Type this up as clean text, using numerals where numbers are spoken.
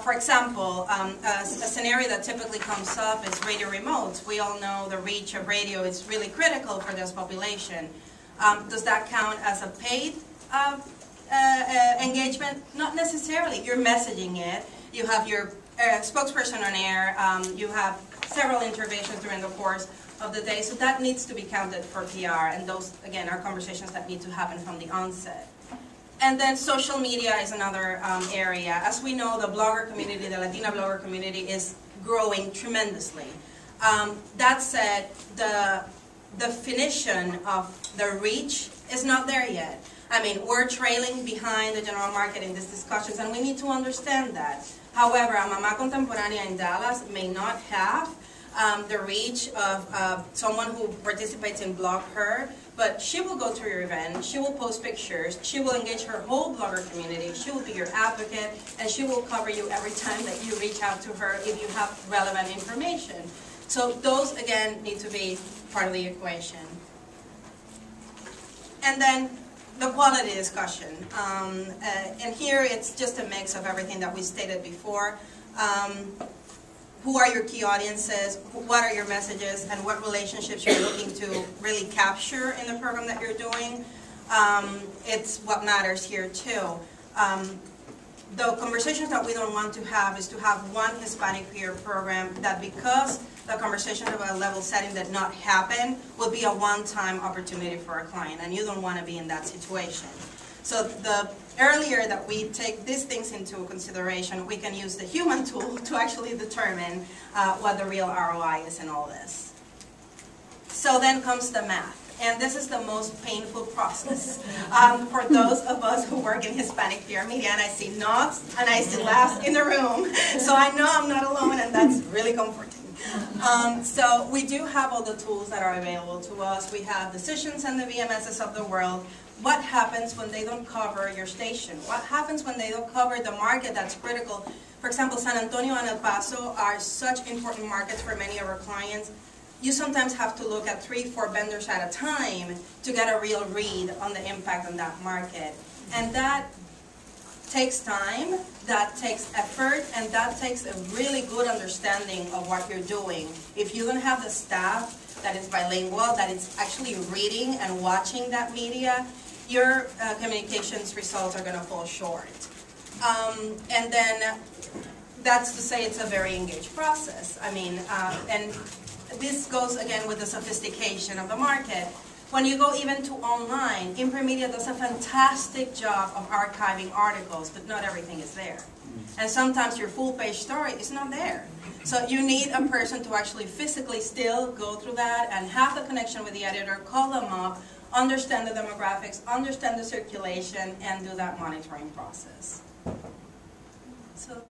For example, a scenario that typically comes up is radio remotes. We all know the reach of radio is really critical for this population. Does that count as a paid engagement? Not necessarily. You're messaging it. You have your spokesperson on air. You have several interventions during the course of the day. So that needs to be counted for PR. And those, again, are conversations that need to happen from the onset. And then social media is another area. As we know, the blogger community, the Latina blogger community is growing tremendously. That said, the definition of the reach is not there yet. I mean, we're trailing behind the general market in these discussions, and we need to understand that. However, a Mamá Contemporánea in Dallas may not have the reach of someone who participates in Blog Her, but she will go to your event, she will post pictures, she will engage her whole blogger community, she will be your advocate, and she will cover you every time that you reach out to her if you have relevant information. So those, again, need to be part of the equation. And then the quality discussion. And here it's just a mix of everything that we stated before. Who are your key audiences, what are your messages, and what relationships you're looking to really capture in the program that you're doing. It's what matters here too. The conversations that we don't want to have is to have one Hispanic peer program that, because the conversations about level setting did not happen, will be a one-time opportunity for a client, and you don't want to be in that situation. So the earlier that we take these things into consideration, we can use the human tool to actually determine what the real ROI is in all this. So then comes the math. And this is the most painful process for those of us who work in Hispanic PR media. And I see nods and I see laughs in the room. So I know I'm not alone, and that's really comforting. So we do have all the tools that are available to us. We have decisions and the VMSs of the world. What happens when they don't cover your station? What happens when they don't cover the market that's critical? For example, San Antonio and El Paso are such important markets for many of our clients. You sometimes have to look at 3-4 vendors at a time to get a real read on the impact on that market. And that takes time, that takes effort, and that takes a really good understanding of what you're doing. If you don't have the staff that is bilingual, that is actually reading and watching that media, your communications results are going to fall short. And then that's to say it's a very engaged process. I mean, and this goes again with the sophistication of the market. When you go even to online, Impremedia does a fantastic job of archiving articles, but not everything is there. And sometimes your full page story is not there. So you need a person to actually physically still go through that and have the connection with the editor, call them up, understand the demographics, understand the circulation, and do that monitoring process. So